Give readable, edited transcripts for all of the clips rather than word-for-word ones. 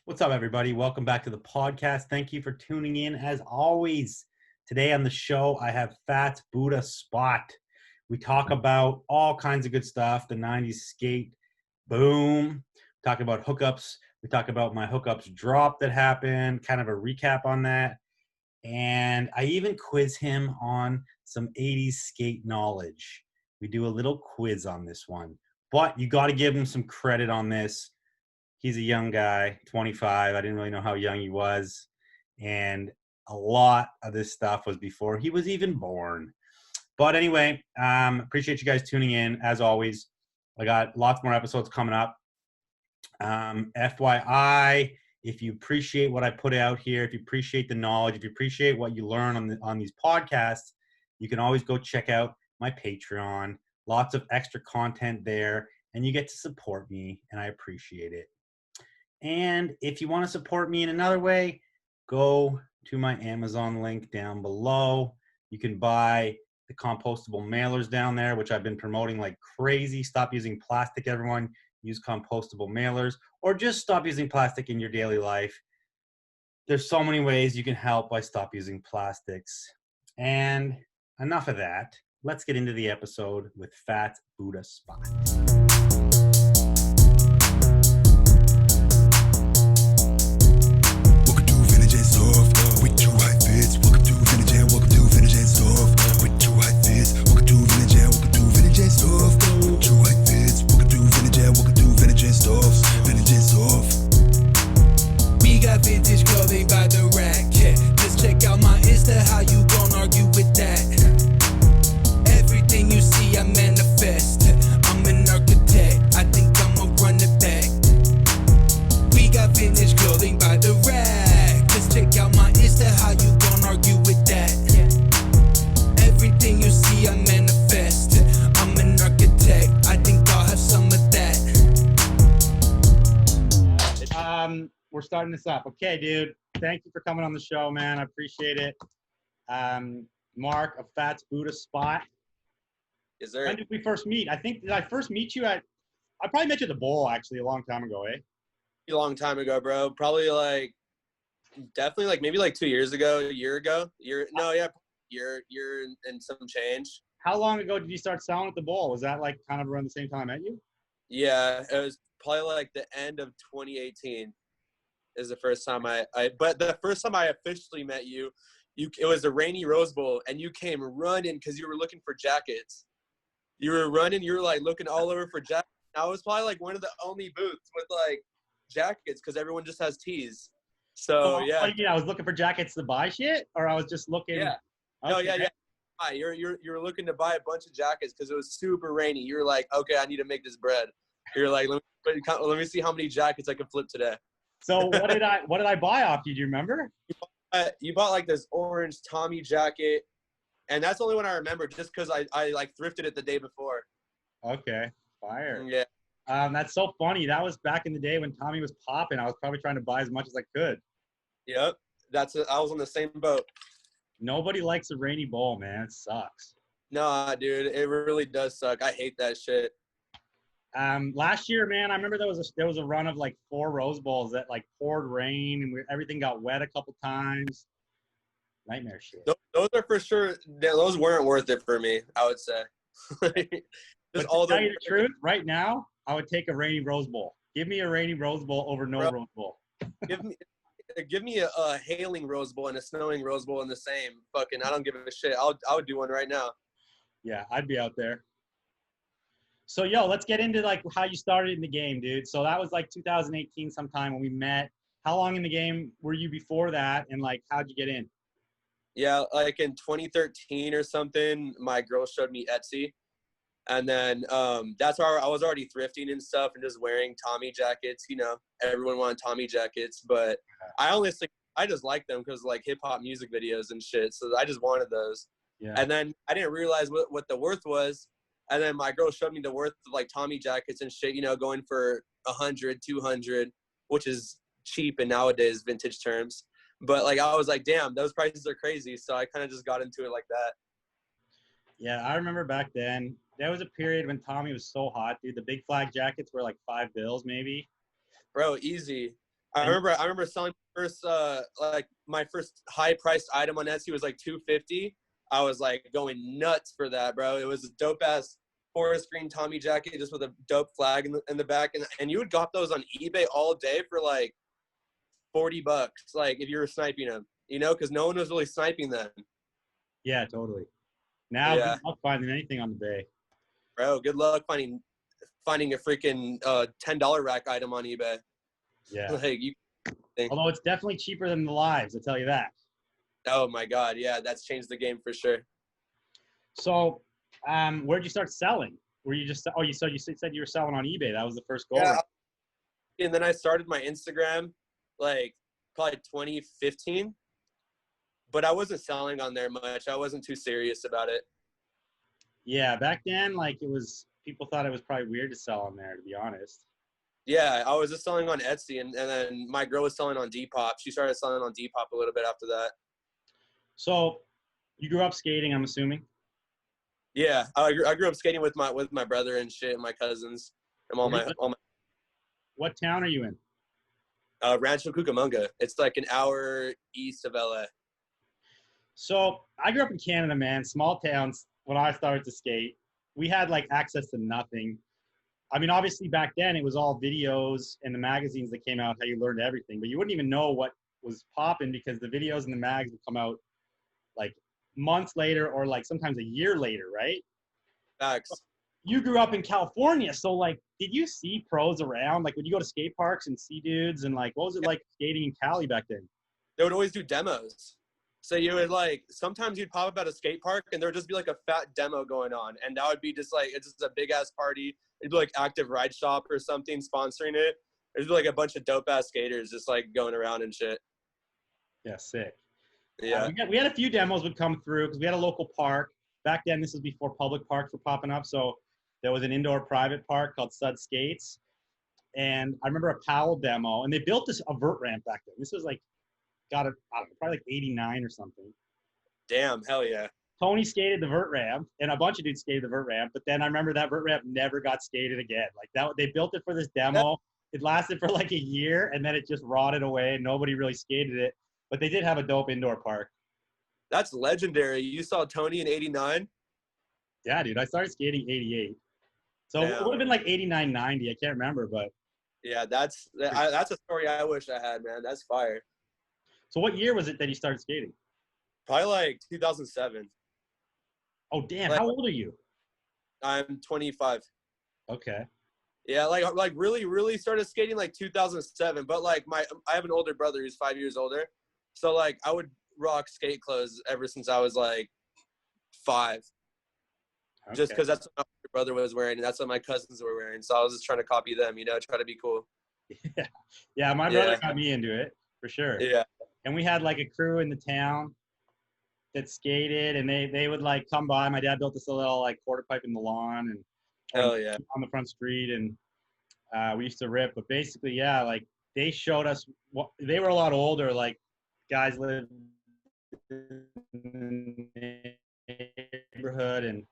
What's up, everybody? Welcome back to the podcast. Thank you for tuning in. As always, today on the show, I have Phats Buddha Spot. We talk about all kinds of good stuff, the 90s skate boom. We talk about hookups. We talk about my hookups drop that happened, kind of a recap on that. And I even quiz him on some 80s skate knowledge. We do a little quiz on this one. But you got to give him some credit on this. He's a young guy, 25. I didn't really know how young he was. And a lot of this stuff was before he was even born. But anyway, appreciate you guys tuning in. As always, I got lots more episodes coming up. FYI, if you appreciate what I put out here, if you appreciate the knowledge, if you appreciate what you learn on these podcasts, you can always go check out my Patreon. Lots of extra content there, and you get to support me, and I appreciate it. And if you want to support me in another way, go to my Amazon link down below. You can buy the compostable mailers down there, which I've been promoting like crazy. Stop using plastic, everyone. Use compostable mailers, or just stop using plastic in your daily life. There's so many ways you can help by stop using plastics. And enough of that. Let's get into the episode with Phats Buddha Spot. We got vintage clothing by the rack. Just check out my Insta, how you gon' argue with that? Everything you see I manifest. I'm an architect, I think I'ma run it back. We got vintage clothing by the rack. Just check out my Insta, how you gon' argue with that? Everything you see I manifest. I'm an architect, I think I'll have some of that. We're starting this up. Okay, dude. Thank you for coming on the show, man. I appreciate it. Mark of Phats Buddha Spot. Is there? When did we first meet? Did I first meet you at? I probably met you at the bowl actually a long time ago, eh? A long time ago, bro. Probably definitely maybe 2 years ago, a year ago. Year and some change. How long ago did you start selling at the bowl? Was that like kind of around the same time I met you? Yeah, it was probably the end of 2018 is the first time but the first time I officially met you, it was a rainy Rose Bowl, and you came running because you were looking for jackets. You were running, you were looking all over for jackets. I was probably one of the only booths with jackets because everyone just has tees. So yeah. What do you mean? I was looking for jackets to buy shit, or I was just looking. Yeah. Okay. No, yeah. You're looking to buy a bunch of jackets because it was super rainy. You're like, okay, I need to make this bread. You're like, let me see how many jackets I can flip today. So what did I buy off you? Do you remember? You bought this orange Tommy jacket, and that's the only one I remember just because I thrifted it the day before. Okay, fire. Yeah. That's so funny. That was back in the day when Tommy was popping. I was probably trying to buy as much as I could. Yep. I was on the same boat. Nobody likes a rainy bowl, man. It sucks. No, dude, it really does suck. I hate that shit. Last year, man, I remember there was a run of 4 Rose Bowls that poured rain and everything got wet a couple times. Nightmare shit. Those are for sure. Those weren't worth it for me, I would say. But to tell you the truth, right now, I would take a rainy Rose Bowl. Give me a rainy Rose Bowl over no Rose Bowl. Give me a hailing Rose Bowl and a snowing Rose Bowl in the same. Fucking, I don't give a shit. I would do one right now. Yeah, I'd be out there. So, let's get into how you started in the game, dude. So that was 2018 sometime when we met. How long in the game were you before that, and how'd you get in? Yeah, in 2013 or something, my girl showed me Etsy. And then that's where I was already thrifting and stuff and just wearing Tommy jackets. You know, everyone wanted Tommy jackets, but I just like them because hip hop music videos and shit. So I just wanted those. Yeah. And then I didn't realize what the worth was. And then my girl showed me the worth of Tommy jackets and shit, going for 100, 200, which is cheap in nowadays vintage terms. But I was like, damn, those prices are crazy. So I kind of just got into it like that. Yeah, I remember back then, there was a period when Tommy was so hot, dude. The big flag jackets were $5 maybe. Bro, easy. I remember selling first like my first high priced item on Etsy was like $250. I was like going nuts for that, bro. It was a dope ass forest green Tommy jacket just with a dope flag in the back, and you would got those on eBay all day for like $40, like if you were sniping them, you know, because no one was really sniping them. Yeah, totally. Now Yeah, good luck finding anything on the bay. bro. Good luck finding a freaking $10 rack item on eBay. Yeah. Like you think, Although it's definitely cheaper than the lives, I'll tell you that. oh my god, yeah, that's changed the game for sure. So, where'd you start selling? Were you just you said you were selling on eBay? That was the first goal. Yeah, and then I started my Instagram like probably 2015, but I wasn't selling on there much. I wasn't too serious about it. Yeah, back then, like people thought it was probably weird to sell on there, to be honest. Yeah, I was just selling on Etsy, and then my girl was selling on Depop. She started selling on Depop a little bit after that. So, you grew up skating, I'm assuming? Yeah, I grew up skating with my brother and shit, and my cousins, and all my What town are you in? Rancho Cucamonga. It's like an hour east of LA. So, I grew up in Canada, man. Small towns. When I started to skate, we had like access to nothing. I mean, obviously back then it was all videos and the magazines that came out, how you learned everything, but you wouldn't even know what was popping because the videos and the mags would come out like months later or like sometimes a year later, right? Facts. You grew up in California, so like, did you see pros around? Like, would you go to skate parks and see dudes? And like, what was it like skating in Cali back then? They would always do demos. So you would like, sometimes you'd pop up at a skate park and there would just be like a fat demo going on. And that would be just like, it's just a big ass party. It'd be like Active Ride Shop or something sponsoring it. It'd be like a bunch of dope ass skaters just like going around and shit. Yeah, sick. Yeah. We had a few demos would come through because we had a local park. Back then, this was before public parks were popping up. So there was an indoor private park called Sud Skates. And I remember a Powell demo, and they built a vert ramp back then. This was like, I don't know, probably like 89 or something. Damn, hell yeah. Tony skated the vert ramp, and a bunch of dudes skated the vert ramp. But then I remember that vert ramp never got skated again. Like that, they built it for this demo. It lasted for like a year, and then it just rotted away. Nobody really skated it. But they did have a dope indoor park. That's legendary. You saw Tony in 89? Yeah, dude. I started skating 88. So it would have been like 89, 90. I can't remember, but. Yeah, that's a story I wish I had, man. That's fire. So what year was it that you started skating? Probably like 2007. Oh, damn. Like, how old are you? I'm 25. Okay. Yeah, like really started skating like 2007. But like I have an older brother who's 5 years older. So like I would rock skate clothes ever since I was like 5. Okay. Just because that's what my older brother was wearing and that's what my cousins were wearing. So I was just trying to copy them, you know, try to be cool. Yeah, my brother got me into it for sure. Yeah. And we had like a crew in the town that skated, and they would like come by. My dad built this little like quarter pipe in the lawn and on the front street, and we used to rip. But basically, yeah, like they showed us what they were a lot older. Like guys lived in the neighborhood, and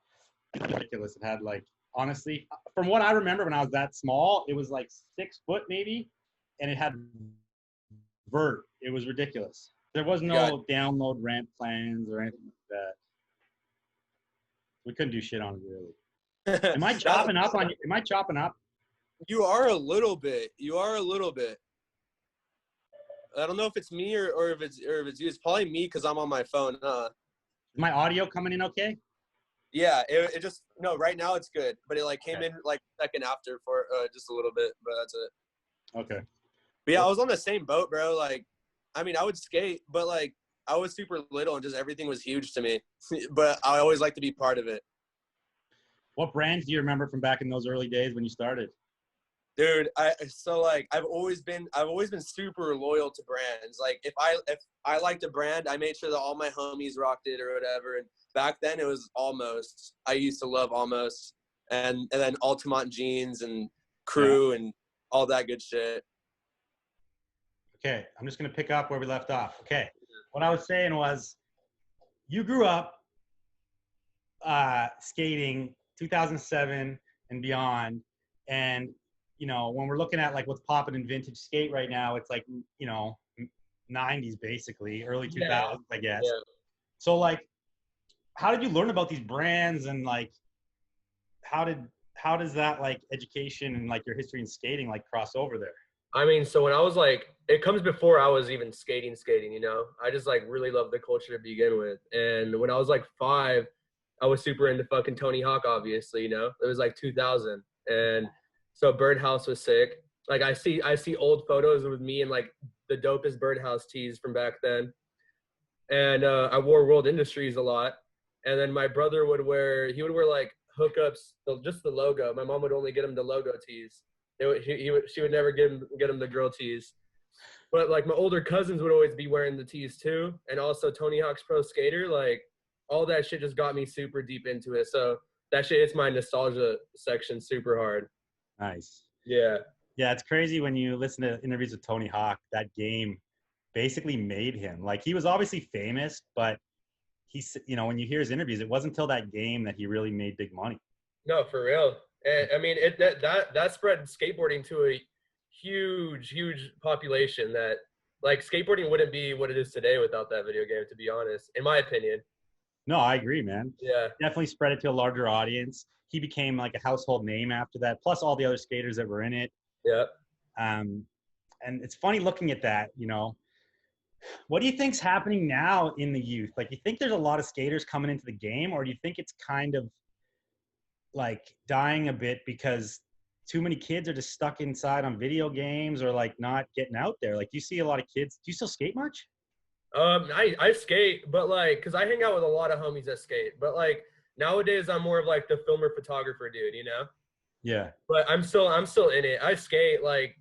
ridiculous. It had like honestly, from what I remember when I was that small, it was like 6 foot maybe, and it had vert. It was ridiculous. There was no download ramp plans or anything like that. We couldn't do shit on it really. Am I chopping up on you? Am I chopping up? You are a little bit. You are a little bit. I don't know if it's me or if it's you. It's probably me because I'm on my phone. Is my audio coming in okay? Yeah, it just no. Right now it's good, but it like came in like a second after for just a little bit, but that's it. Okay. But yeah, I was on the same boat, bro. Like, I mean, I would skate, but like I was super little and just everything was huge to me. But I always like to be part of it. What brands do you remember from back in those early days when you started? Dude, I've always been super loyal to brands. Like if I liked a brand, I made sure that all my homies rocked it or whatever. And back then it was Almost. I used to love Almost, and then Altamont jeans and Crew and all that good shit. Okay, I'm just gonna pick up where we left off. Okay, what I was saying was, you grew up skating 2007 and beyond, and you know, when we're looking at like what's popping in vintage skate right now, it's like, you know, 90s basically, early 2000s, I guess. Yeah. So like, how did you learn about these brands, and like, how does that like education and like your history in skating like cross over there? I mean, so when I was like, it comes before I was even skating, you know? I just like really loved the culture to begin with. And when I was like 5, I was super into fucking Tony Hawk, obviously, you know? It was like 2000. And so Birdhouse was sick. Like I see old photos with me and like the dopest Birdhouse tees from back then. And I wore World Industries a lot. And then my brother would wear like Hookups, just the logo. My mom would only get him the logo tees. She would never get him the girl tees. But like my older cousins would always be wearing the tees too, and also Tony Hawk's Pro Skater. Like all that shit just got me super deep into it. So that shit hits my nostalgia section super hard. Nice. Yeah. Yeah, it's crazy when you listen to interviews with Tony Hawk. That game basically made him. Like he was obviously famous, but he's, you know, when you hear his interviews, it wasn't until that game that he really made big money. No, for real. And I mean, that spread skateboarding to a huge population. That like skateboarding wouldn't be what it is today without that video game, to be honest, in my opinion. No, I agree, man. Yeah. Definitely spread it to a larger audience. He became like a household name after that, plus all the other skaters that were in it. Yeah. And it's funny looking at that, you know. What do you think's happening now in the youth? Like, you think there's a lot of skaters coming into the game, or do you think it's kind of like dying a bit because too many kids are just stuck inside on video games, or like not getting out there? Like, do you see a lot of kids? Do you still skate much? I skate, but like, cause I hang out with a lot of homies that skate. But like nowadays, I'm more of like the filmer photographer dude, you know. Yeah. But I'm still in it. I skate, like,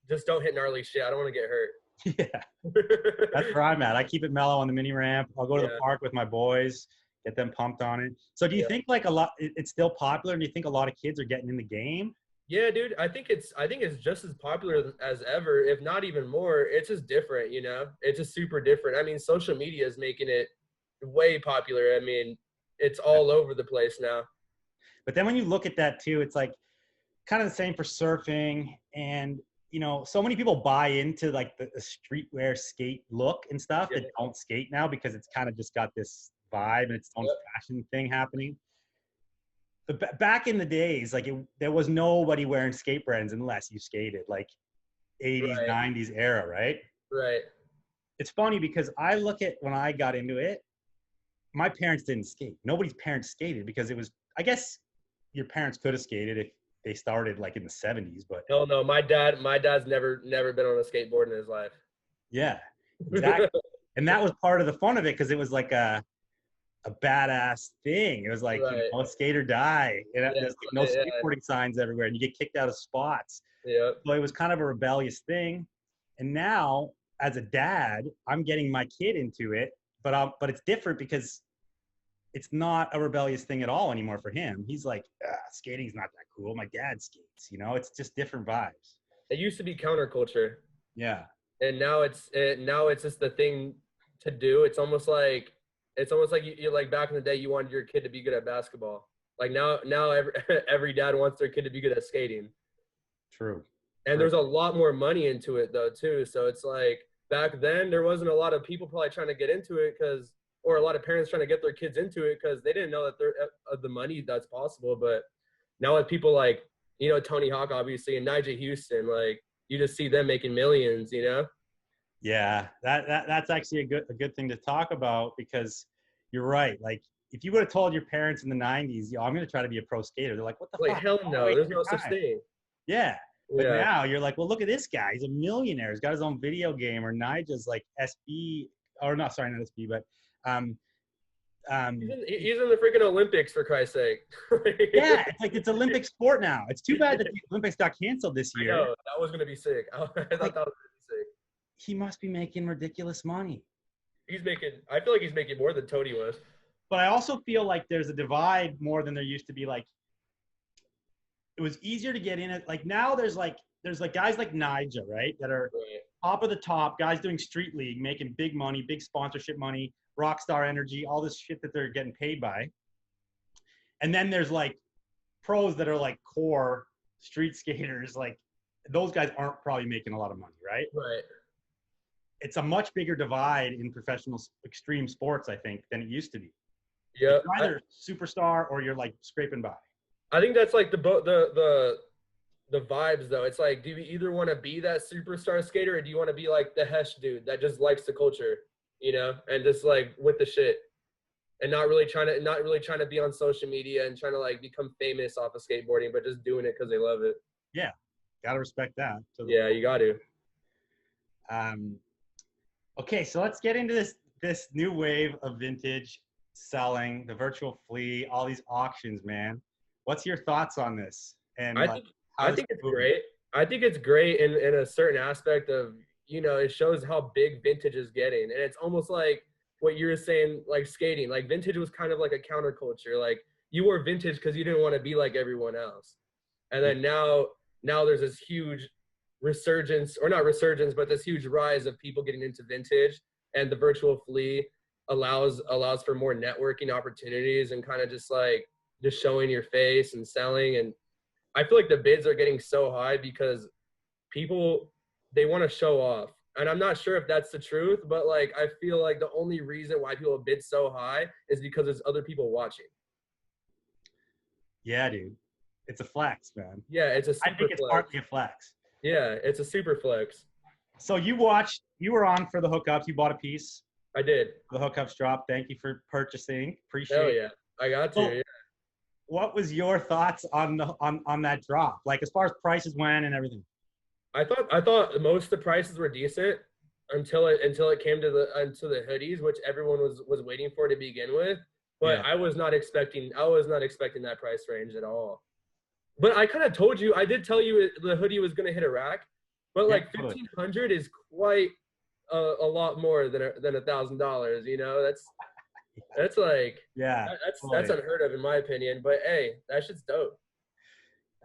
just don't hit gnarly shit. I don't want to get hurt. Yeah. That's where I'm at. I keep it mellow on the mini ramp. I'll go to the park with my boys, get them pumped on it. So do you think like it's still popular? And do you think a lot of kids are getting in the game? Yeah, dude. I think it's just as popular as ever, if not even more. It's just different, you know? It's just super different. I mean, social media is making it way popular. I mean, it's all over the place now. But then when you look at that too, it's like kind of the same for surfing. And, you know, so many people buy into like the streetwear skate look and stuff that don't skate now because it's kind of just got this vibe and its own fashion thing happening. But back in the days, like there was nobody wearing skate brands unless you skated, like 80s, 90s era, right? Right. It's funny because I look at when I got into it, my parents didn't skate. Nobody's parents skated because it was, I guess your parents could have skated if they started like in the 70s, but hell no, my dad's never been on a skateboard in his life. Yeah, exactly. And that was part of the fun of it because it was like a badass thing. It was like, you know, skate or die. And there's like no skateboarding signs everywhere, and you get kicked out of spots. Yeah. So it was kind of a rebellious thing. And now, as a dad, I'm getting my kid into it, but it's different because it's not a rebellious thing at all anymore for him. He's like, skating's not that cool. My dad skates, you know. It's just different vibes. It used to be counterculture. Yeah. And now it's just the thing to do. It's almost like you like back in the day, you wanted your kid to be good at basketball. Like now every dad wants their kid to be good at skating. True. And there's a lot more money into it though too. So it's like back then there wasn't a lot of people probably trying to get into it or a lot of parents trying to get their kids into it because they didn't know that there the money that's possible. But now with people like, you know, Tony Hawk obviously and Nigel Houston, like you just see them making millions, you know? Yeah, that's actually a good thing to talk about because you're right. Like if you would have told your parents in the 90s, yo, I'm going to try to be a pro skater, they're like, what the fuck? Hell no, there's no such thing. Yeah. But now you're like, well, look at this guy. He's a millionaire. He's got his own video game. Or Nigel's like SB, or not, sorry, not SB, but he's in the freaking Olympics, for Christ's sake. Yeah, it's like it's Olympic sport now. It's too bad that the Olympics got canceled this year. I know, that was going to be sick. I thought that was going to be sick. He must be making ridiculous money. I feel like he's making more than Tony was. But I also feel like there's a divide more than there used to be. Like, it was easier to get in it. Like now there's guys like Nigel, right? That are top of the top, guys doing street league, making big money, big sponsorship money, Rockstar Energy, all this shit that they're getting paid by. And then there's like pros that are like core street skaters, like those guys aren't probably making a lot of money, right? Right. It's a much bigger divide in professional extreme sports, I think, than it used to be. Yeah. Like, you're either superstar or you're like scraping by. I think that's like the vibes though. It's like, do you either want to be that superstar skater or do you want to be like the Hesh dude that just likes the culture, you know, and just like with the shit and not really trying to be on social media and trying to like become famous off of skateboarding, but just doing it because they love it. Yeah, gotta respect that. Yeah, you got to. Okay, so let's get into this new wave of vintage selling, the virtual flea, all these auctions, man. What's your thoughts on this? And I think it's great. I think it's great in a certain aspect of, you know, it shows how big vintage is getting. And it's almost like what you were saying, like skating. Like vintage was kind of like a counterculture. Like you wore vintage because you didn't want to be like everyone else. And then now there's this huge resurgence, or not resurgence, but this huge rise of people getting into vintage. And the virtual flea allows for more networking opportunities and kind of just showing your face and selling. And I feel like the bids are getting so high because people, they want to show off. And I'm not sure if that's the truth, but like I feel like the only reason why people bid so high is because there's other people watching. Yeah, dude. It's a flex, man. Yeah, it's a super I think it's flex. partly a flex. Yeah, it's a super flex. So you were on for the hookups. You bought a piece. I did. The hookups drop. Thank you for purchasing. Appreciate it. Oh yeah, I got to. So, yeah. what was your thoughts on that drop? Like as far as prices went and everything? I thought most of the prices were decent until it came to the hoodies, which everyone was waiting for to begin with. But yeah. I was not expecting that price range at all. But I kind of told you, I did tell you the hoodie was going to hit a rack, but like $1,500 is quite a lot more than $1,000. You know, that's like, yeah, that's unheard of in my opinion. But hey, that shit's dope.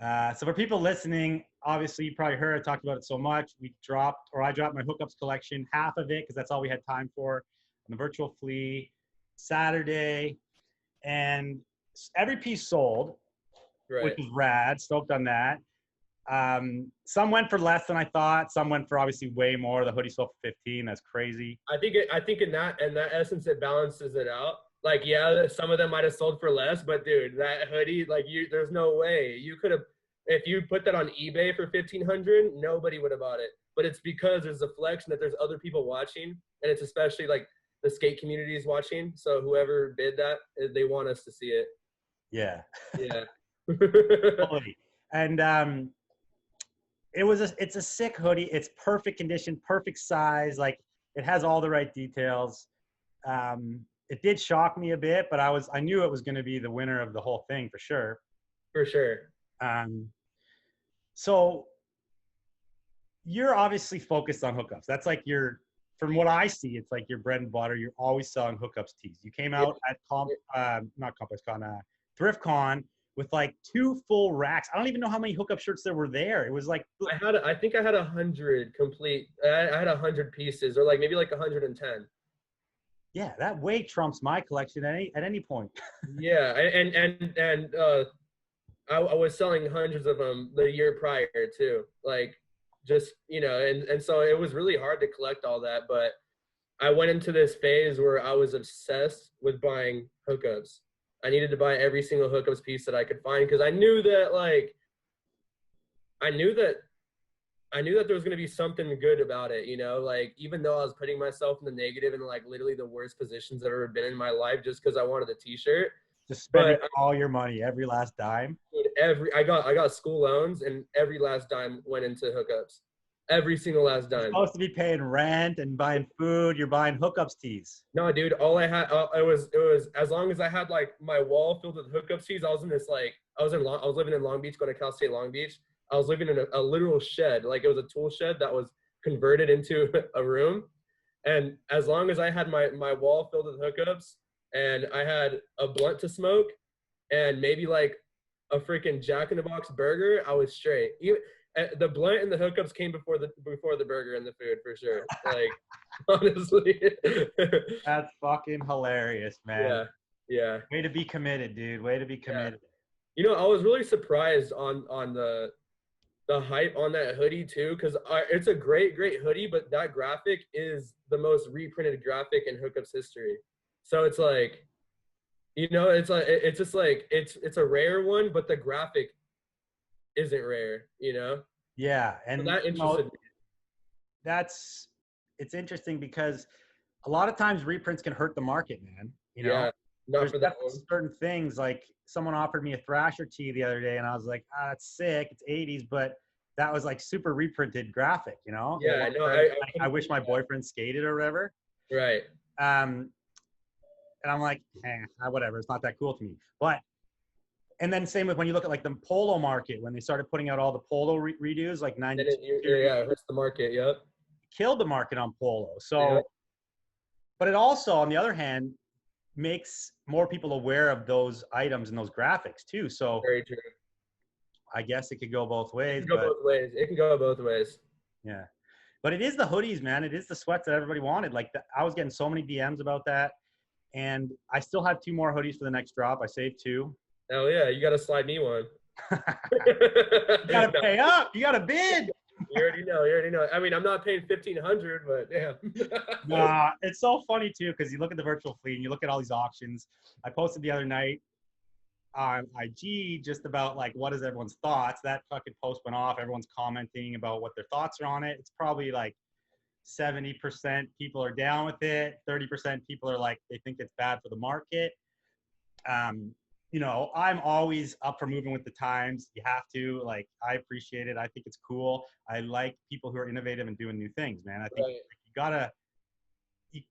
So for people listening, obviously you probably heard I talked about it so much. I dropped my Hookups collection, half of it because that's all we had time for, on the virtual flea Saturday, and every piece sold. Right. Which was rad. Stoked on that. Some went for less than I thought. Some went for obviously way more. The hoodie sold for $15. That's crazy. I think in that essence it balances it out. Like yeah, some of them might have sold for less, but dude, that hoodie, like there's no way you could have. If you put that on eBay for $1,500, nobody would have bought it. But it's because there's a flex and that there's other people watching, and it's especially like the skate community is watching. So whoever bid that, they want us to see it. Yeah. Yeah. And it's a sick hoodie. It's perfect condition, perfect size. Like it has all the right details. It did shock me a bit, but I knew it was going to be the winner of the whole thing for sure. For sure. So you're obviously focused on hookups. That's like from what I see, it's like your bread and butter. You're always selling hookups tees. You came out at ThriftCon with like 2 full racks. I don't even know how many hookup shirts there were there. It was like I think I had 100 complete. I had 100 pieces, or like maybe like 110. Yeah, that way trumps my collection at any point. Yeah, and I was selling hundreds of them the year prior too. Like just, you know, and so it was really hard to collect all that, but I went into this phase where I was obsessed with buying hookups. I needed to buy every single hookups piece that I could find because I knew that there was going to be something good about it, you know, like even though I was putting myself in the negative and like literally the worst positions that I've ever been in my life just because I wanted a t-shirt. Just spending all your money, every last dime. I got school loans and every last dime went into hookups. Every single last dime. You're supposed to be paying rent and buying food. You're buying hookups tees. No, dude. All I had, it was as long as I had like my wall filled with hookups tees. I was living in Long Beach, going to Cal State Long Beach. I was living in a literal shed, like it was a tool shed that was converted into a room. And as long as I had my wall filled with hookups, and I had a blunt to smoke, and maybe like a freaking Jack in the Box burger, I was straight. The blunt and the hookups came before the burger and the food for sure. Like honestly, that's fucking hilarious, man. Yeah. Way to be committed, dude. Way to be committed. Yeah. You know, I was really surprised on the the hype on that hoodie too, because it's a great hoodie, but that graphic is the most reprinted graphic in Hookups history. So it's like, it's like it's just like it's a rare one, but the graphic isn't rare, Yeah, So and that interested me. it's interesting because a lot of times reprints can hurt the market, man. Yeah, not There's for that definitely one. certain things, like someone offered me a Thrasher tee the other day, and I was like, that's sick. It's 80s, but that was like super reprinted graphic, The Yeah, one no, where I I couldn't wish believe my that. boyfriend skated or whatever. Right. Um, and I'm like, whatever. It's not that cool to me. But and then same with when you look at like the polo market, when they started putting out all the polo redos, like Then 92 it hurts the market. Yep. killed the market on polo. Yeah. So, but it also, on the other hand, makes more people aware of those items and those graphics too. So Very true. I guess it could go both It ways, can go but both ways. It can go both ways. yeah. But it is the hoodies, man. It is the sweats that everybody wanted. Like I was getting so many DMs about that, and I still have 2 more hoodies for the next drop. I saved 2. Hell yeah, you got to slide me one. You gotta No, pay up. You gotta bid. you already know. You already know. I mean, I'm not paying $1,500, but damn. Nah, it's so funny too because you look at the virtual fleet and you look at all these auctions. I posted the other night on IG just about like what is everyone's thoughts. That fucking post went off. Everyone's commenting about what their thoughts are on it. It's probably like 70% people are down with it. 30% people are like they think it's bad for the market. I'm always up for moving with the times. You have to, like, I appreciate it. I think it's cool. I like people who are innovative and doing new things, man. I think Right. you gotta,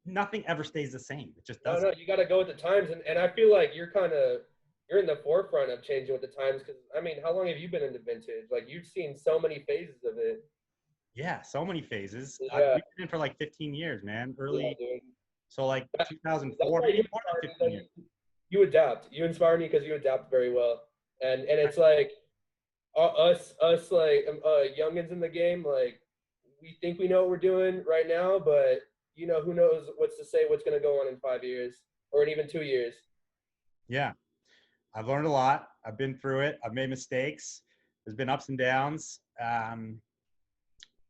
nothing ever stays the same. It just No, doesn't. you got to go with the times, and I feel like you're in the forefront of changing with the times. Because I mean, how long have you been into vintage? Like you've seen so many phases of it. Yeah, so many phases. Yeah, We've been in for like 15 years, man. yeah, Early, dude. so like That's 2004, why maybe you more inspire than me. 15 years. You adapt. You inspire me because you adapt very well. And it's like us like youngins in the game. Like we think we know what we're doing right now, but who knows what's going to go on in 5 years or in even 2 years. Yeah, I've learned a lot. I've been through it. I've made mistakes. There's been ups and downs.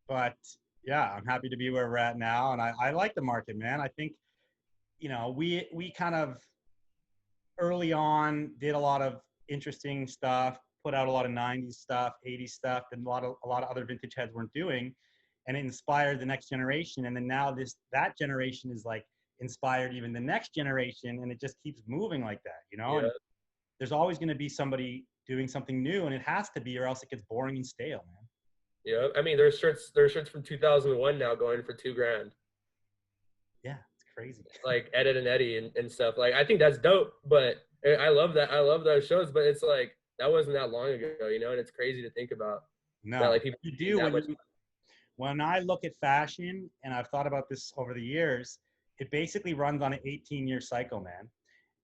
But yeah, I'm happy to be where we're at now. And I like the market, man. I think, we kind of early on did a lot of interesting stuff, put out a lot of 90s stuff, 80s stuff, and a lot of other vintage heads weren't doing. And it inspired the next generation. And then now that generation is like inspired even the next generation. And it just keeps moving like that, Yeah. And there's always going to be somebody doing something new, and it has to be, or else it gets boring and stale, man. Yeah. I mean, there's shirts from 2001 now going for $2,000. Yeah, it's crazy. Like Edit and Eddie and stuff. Like I think that's dope, but I love that. I love those shows, but it's like that wasn't that long ago, and it's crazy to think about. No, that, like, people you do that much. when I look at fashion, and I've thought about this over the years, it basically runs on an 18-year cycle, man.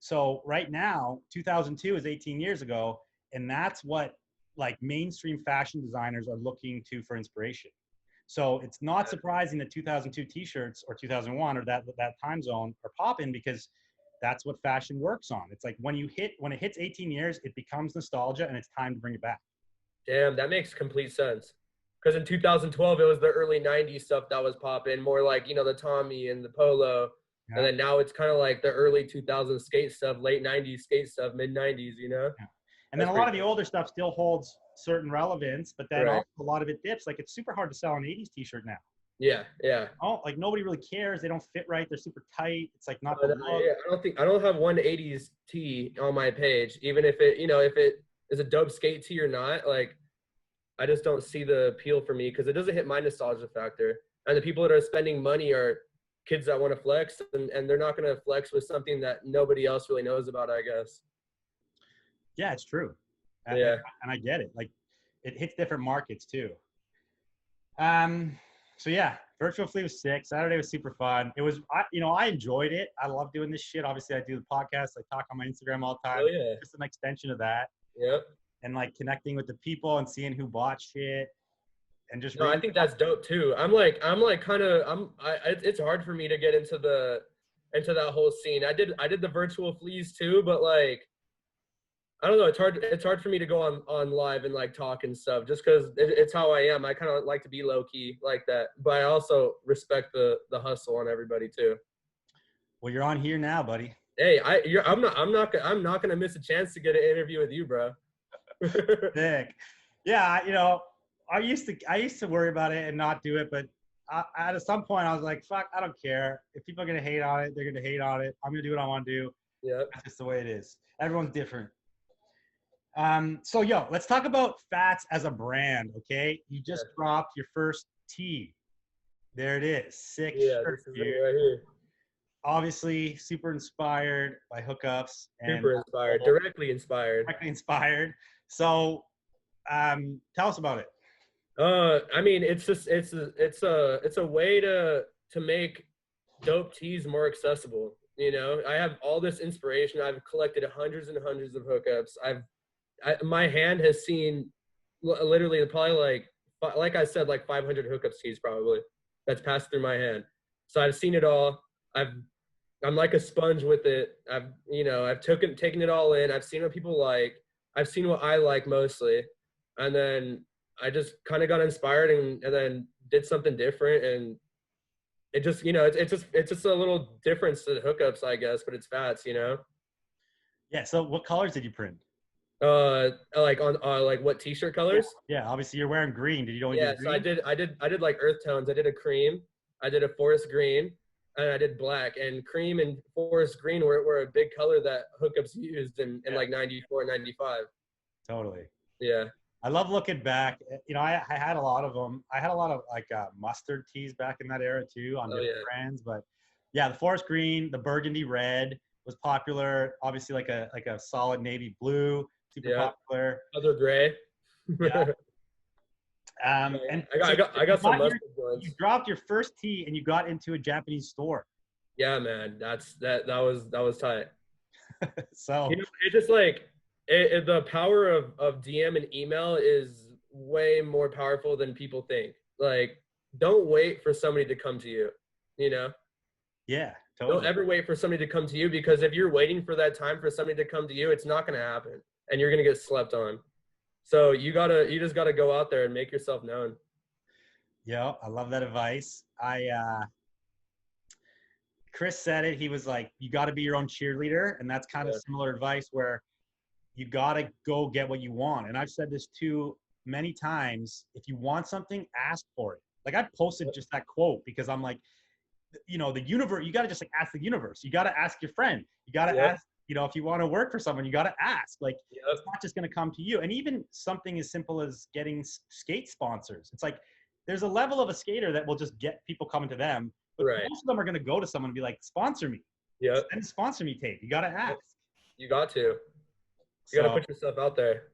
So right now, 2002 is 18 years ago, and that's what like mainstream fashion designers are looking to for inspiration. So it's not surprising that 2002 t-shirts or 2001 or that time zone are popping, because that's what fashion works on. It's like when it hits 18 years, it becomes nostalgia and it's time to bring it back. Damn, that makes complete sense. Because in 2012, it was the early 90s stuff that was popping, more like, the Tommy and the Polo. Yeah. And then now it's kind of like the early 2000s skate stuff, late 90s skate stuff, mid 90s, Yeah. And then a lot of the older stuff still holds certain relevance, but then also a lot of it dips. Like it's super hard to sell an 80s t-shirt now. Yeah, yeah. Oh, like nobody really cares. They don't fit right. They're super tight. It's like not Yeah, the look. I don't have one 80s tee on my page, even if it is a dope skate tee or not. Like, I just don't see the appeal for me because it doesn't hit my nostalgia factor. And the people that are spending money are kids that want to flex, and they're not going to flex with something that nobody else really knows about, I guess. Yeah, it's true. Yeah. And I get it. Like it hits different markets too. So yeah, virtual flea was sick. Saturday was super fun. It was, I enjoyed it. I love doing this shit. Obviously I do the podcast. I talk on my Instagram all the time. Oh, yeah. Just an extension of that. Yep. And like connecting with the people and seeing who bought shit and just. No, I think that's dope too. It's hard for me to get into that whole scene. I did the virtual fleas too, but like, I don't know. It's hard for me to go on live and like talk and stuff, just because it's how I am. I kind of like to be low key like that, but I also respect the hustle on everybody too. Well, you're on here now, buddy. Hey, I'm not gonna miss a chance to get an interview with you, bro. Sick. Yeah, I used to worry about it and not do it, but at some point I was like, fuck, I don't care. If people are gonna hate on it, they're gonna hate on it. I'm gonna do what I want to do. Yeah. That's just the way it is. Everyone's different. So let's talk about Phats as a brand, okay? You just dropped your first tee. There it is. Sick shirt, this is dude. it right here. Obviously, super inspired by Hookups. Super inspired, directly inspired. Directly inspired. So, tell us about it. I mean, it's a way to make dope tees more accessible. I have all this inspiration. I've collected hundreds and hundreds of hookups. My hand has seen literally probably like I said, like 500 hookups tees probably that's passed through my hand. So I've seen it all. I'm like a sponge with it. I've taken it all in. I've seen what people like. I've seen what I like mostly, and then I just kind of got inspired and then did something different. And it just it's just a little difference to the hookups, I guess, but it's Phats. Yeah. So what colors did you print? Like on like what t-shirt colors? Yeah. Obviously you're wearing green. Did you only do green? So I did like earth tones. I did a cream, I did a forest green, and I did black. And cream and forest green were a big color that Hookups used in like 94, 95. Totally. Yeah. I love looking back. I had a lot of them. I had a lot of like mustard tees back in that era too on different brands. But yeah, the forest green, the burgundy red was popular. Obviously like a solid navy blue, super popular. Other gray. Yeah. And I got some mustard ones. You dropped your first tee and you got into a Japanese store. Yeah, man. That was tight. So it's just like the power of DM and email is way more powerful than people think. Like, don't wait for somebody to come to you, Yeah, totally. Don't ever wait for somebody to come to you, because if you're waiting for that time for somebody to come to you, it's not going to happen and you're going to get slept on. So you just gotta go out there and make yourself known. Yeah, I love that advice. Chris said it. He was like, you got to be your own cheerleader. And that's kind of similar advice, where you got to go get what you want. And I've said this too many times. If you want something, ask for it. Like, I posted just that quote because I'm like, the universe, you got to just like ask the universe. You got to ask your friend. You got to ask, if you want to work for someone, you got to ask. Like, it's not just going to come to you. And even something as simple as getting skate sponsors. It's like, there's a level of a skater that will just get people coming to them. But most of them are going to go to someone and be like, sponsor me. Yeah. And sponsor me tape. You got to ask. You got to. You got to put yourself out there.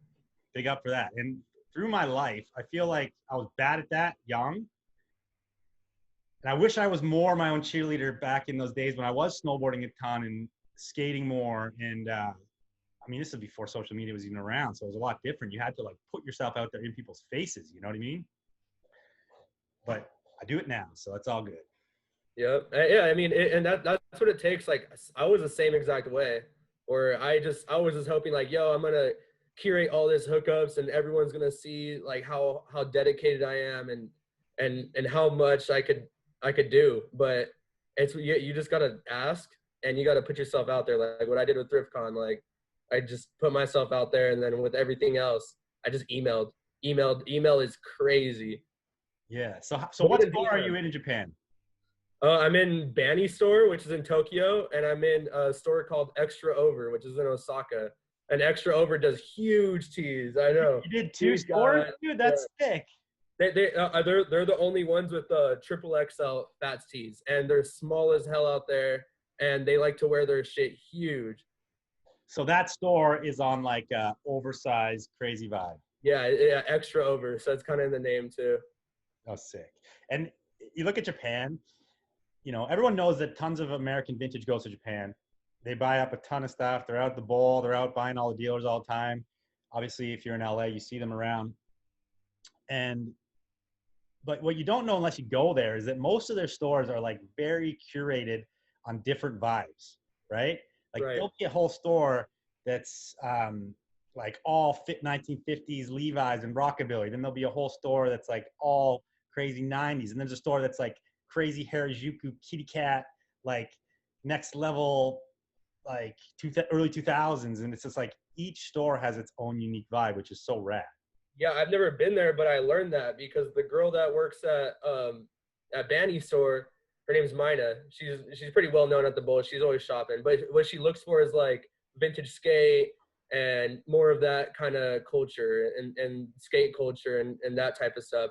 Big up for that. And through my life, I feel like I was bad at that young. And I wish I was more my own cheerleader back in those days when I was snowboarding a ton and skating more. And this is before social media was even around. So it was a lot different. You had to like put yourself out there in people's faces. You know what I mean? But I do it now. So it's all good. Yeah. Yeah. And that's what it takes. Like, I was the same exact way, where I was just hoping like, yo, I'm going to curate all this hookups and everyone's going to see like how dedicated I am and how much I could do. But you just got to ask and you got to put yourself out there. Like what I did with ThriftCon, like I just put myself out there, and then with everything else, I just emailed. Email is crazy. Yeah. So what store are you in Japan? I'm in Bani store, which is in Tokyo, and I'm in a store called Extra Over, which is in Osaka. And Extra Over does huge tees. I know. You did 2 stores? Dude, that's sick. They're the only ones with triple XL Phats tees, and they're small as hell out there, and they like to wear their shit huge. So that store is on like a oversized crazy vibe. Yeah, Extra Over. So it's kind of in the name too. Oh, sick. And you look at Japan, everyone knows that tons of American vintage goes to Japan. They buy up a ton of stuff. They're out the bowl. They're out buying all the dealers all the time. Obviously, if you're in LA, you see them around. But what you don't know unless you go there is that most of their stores are like very curated on different vibes, right? Like there'll be a whole store that's like all fit 1950s Levi's and rockabilly. Then there'll be a whole store that's like all crazy 90s. And there's a store that's like crazy Harajuku kitty cat, like next level, like early 2000s. And it's just like each store has its own unique vibe, which is so rad. Yeah, I've never been there, but I learned that because the girl that works at Banny's store, her name's Mina. She's pretty well known at the Bowl. She's always shopping, but what she looks for is like vintage skate and more of that kind of culture and skate culture and that type of stuff.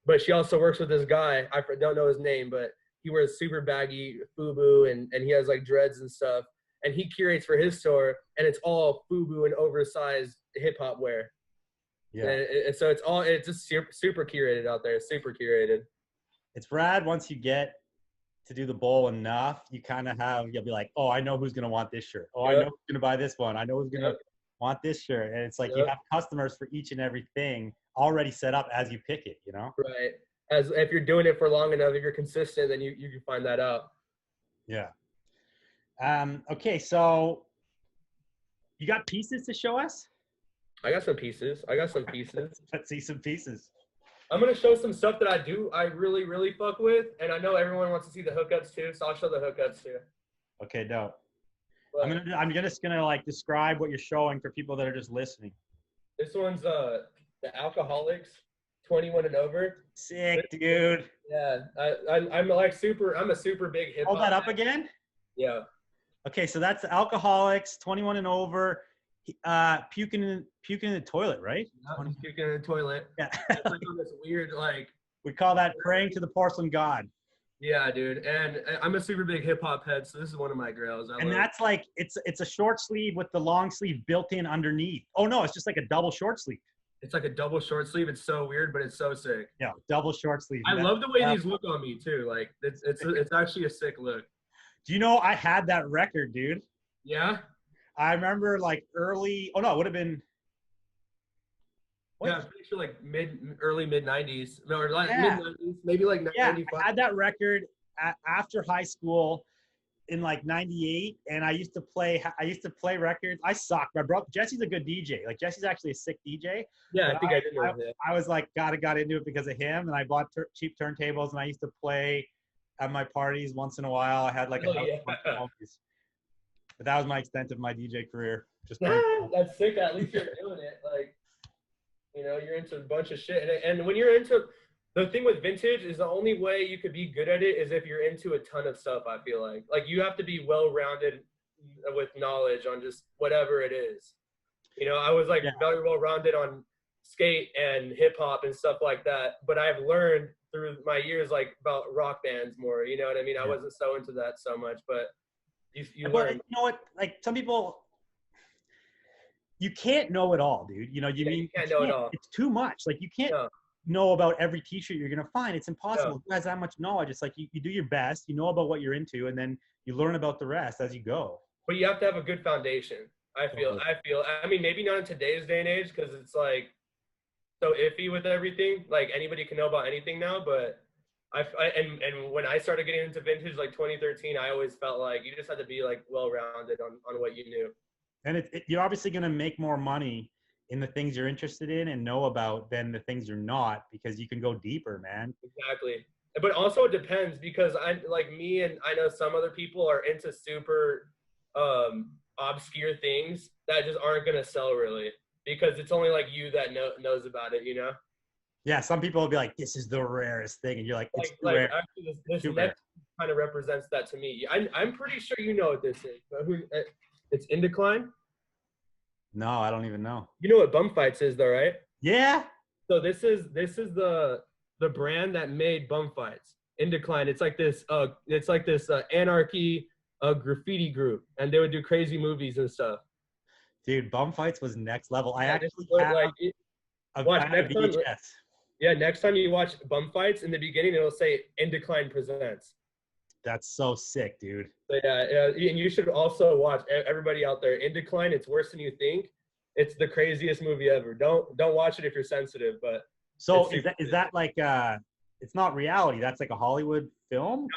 But she also works with this guy. I don't know his name, but he wears super baggy FUBU and he has like dreads and stuff. And he curates for his store, and it's all FUBU and oversized hip hop wear. Yeah. And so it's just super curated out there. Super curated. It's rad once you get to do the bowl enough. You kind of you'll be like, oh, I know who's going to want this shirt. Oh, Yep. I know who's going to buy this one. I know who's going to want this shirt. And it's like you Yep. have customers for each and everything already set up as you pick it, Right. As if you're doing it for long enough, if you're consistent, then you can find that out. Yeah. Okay, so you got pieces to show us? I got some pieces. Let's see some pieces. I'm gonna show some stuff that I really, really fuck with, and I know everyone wants to see the hookups too, so I'll show the hookups too. Okay, dope. But I'm just gonna like describe what you're showing for people that are just listening. this one's the Alcoholics, 21 and over. Sick, dude. Yeah, I'm a super big hip hop. Hold that up again. Yeah. Okay, so that's the Alcoholics, 21 and over, puking in the toilet, right? I'm puking in the toilet. Yeah. It's like on this weird like. We call that praying to the porcelain god. Yeah, dude, and I'm a super big hip hop head, so this is one of my grails. And that's like it's a short sleeve with the long sleeve built in underneath. Oh no, it's just like a double short sleeve. It's like a double short sleeve. It's so weird, but it's so sick. Yeah, double short sleeve. I love the way these look on me too. Like it's actually a sick look. Do you know I had that record, dude? Yeah. I remember like early. Oh no, it would have been. What? Yeah, I'm pretty sure like early mid 90s. No, or like Yeah. mid 90s, maybe like Yeah, 95. I had that record after high school in like 98, and I used to play records. I suck. My brother Jesse's a good DJ. Like Jesse's actually a sick DJ. Yeah, I But think I did know that. I was like got into it because of him, and I bought cheap turntables, and I used to play at my parties once in a while. I had like a house yeah. full of homies. But that was my extent of my DJ career. Just That's sick. At least you're doing it. Like, you're into a bunch of shit. And when you're into the thing with vintage is the only way you could be good at it is if you're into a ton of stuff. I feel like you have to be well-rounded with knowledge on just whatever it is. I was like very well-rounded on skate and hip hop and stuff like that. But I've learned through my years like about rock bands more. You know what I mean? I wasn't so into that so much, but you learn. You know what? Like some people, you can't know it all, dude. You can't know it all. It's too much. Like you can't know about every t-shirt you're gonna find. It's impossible. Who has that much knowledge? It's like you do your best, you know about what you're into, and then you learn about the rest as you go. But you have to have a good foundation. I feel. I mean, maybe not in today's day and age because it's like so iffy with everything. Like anybody can know about anything now, but and when I started getting into vintage, like 2013, I always felt like you just had to be like well-rounded on what you knew. And you're obviously gonna make more money in the things you're interested in and know about than the things you're not, because you can go deeper, man. Exactly. But also it depends because I like me and I know some other people are into super obscure things that just aren't going to sell really because it's only like you that knows about it, Yeah, some people will be like, this is the rarest thing. And you're like, it's rare. Rare. Actually, this next kind of represents that to me. I'm pretty sure you know what this is. It's In Decline. No, I don't even know. You know what Bum Fights is though, right? Yeah. So this is the brand that made Bum Fights. In Decline. It's like this anarchy graffiti group, and they would do crazy movies and stuff. Dude, Bum Fights was next level. I actually have watch a VHS. Next time you watch Bum Fights, in the beginning it'll say In Decline Presents. That's so sick, dude. So yeah, and you should also watch, everybody out there, In Decline. It's worse than you think. It's the craziest movie ever. Don't watch it if you're sensitive. But so is that like it's not reality? That's like a Hollywood film?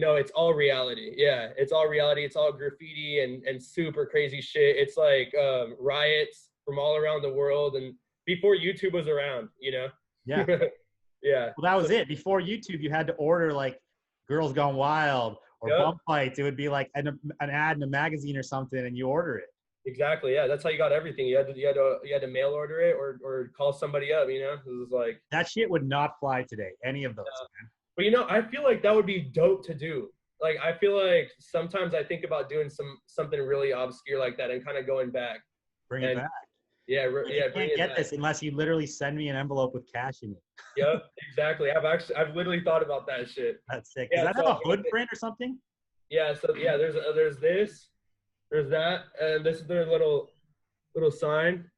No. It's all reality. Yeah, it's all reality. It's all graffiti and super crazy shit. It's like riots, from all around the world, and before YouTube was around, you know. Yeah. Yeah. Well, that was it. Before YouTube, you had to order like Girls Gone Wild or Yep. Bump Fights. It would be like an ad in a magazine or something, and you order it. Exactly. Yeah, that's how you got everything. You had to mail order it or call somebody up. You know, it was like that shit would not fly today. Any of those. Man. But you know, I feel like that would be dope to do. Like, I feel like sometimes I think about doing something really obscure like that and kind of going back. Bring it back. Yeah, you can't get this unless you literally send me an envelope with cash in it. Yep, exactly. I've literally thought about that shit. That's sick. Does that have a hood print or something? Yeah. So yeah, there's this, there's that, and this is their little sign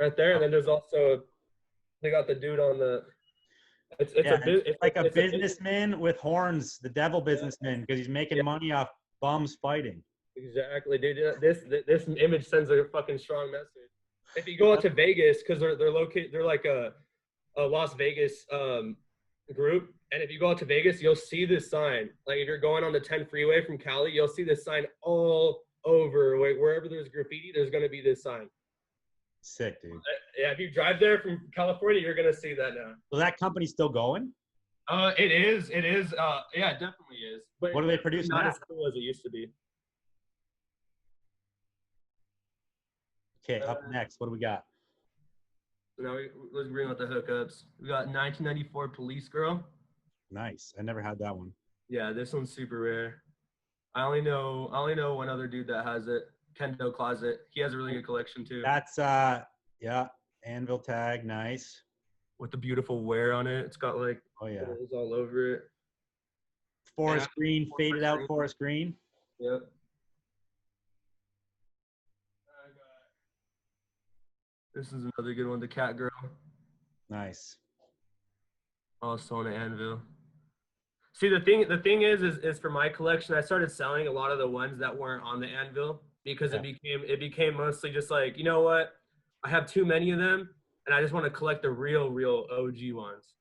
right there, and then there's also they got the dude on the. It's like a businessman with horns, the devil businessman, because he's making money off bums fighting. Exactly, dude. This image sends a fucking strong message. If you go out to Vegas, because they're located, they're like a Las Vegas group, and if you go out to Vegas, you'll see this sign. Like if you're going on the 10 freeway from Cali, you'll see this sign all over. Wherever there's graffiti, there's gonna be this sign. Sick, dude. Yeah, if you drive there from California, you're gonna see that now. So that company's still going? It is. Yeah, it definitely is. But what do they produce not now? as cool as it used to be. Okay, up next, what do we got? Now let's bring out the hookups. We got 1994 Police Girl. Nice. I never had that one. Yeah, this one's super rare. I only know one other dude that has it. Kendo Closet. He has a really good collection too. That's yeah, anvil tag, nice. With the beautiful wear on it. It's got like holes all over it. Forest green, faded out forest green. Yep. This is another good one, the Cat Girl. Nice. Also on an anvil. See, the thing is for my collection, I started selling a lot of the ones that weren't on the anvil because it became mostly just like, you know what? I have too many of them, and I just want to collect the real OG ones.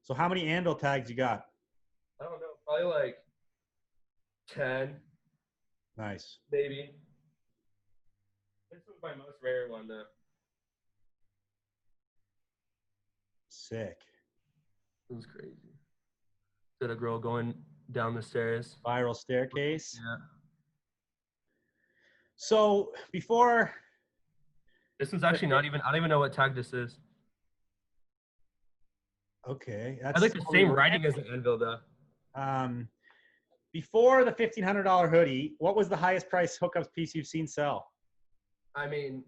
So how many anvil tags you got? I don't know, probably like 10. Nice. Maybe. This was my most rare one though. Sick. It was crazy. Is that a girl going down the stairs? Spiral staircase. Yeah. So before. This one's actually not even, I don't even know what tag this is. Okay. I like the same writing as the anvil though. Before the $1,500 hoodie, what was the highest price hookups piece you've seen sell? I mean,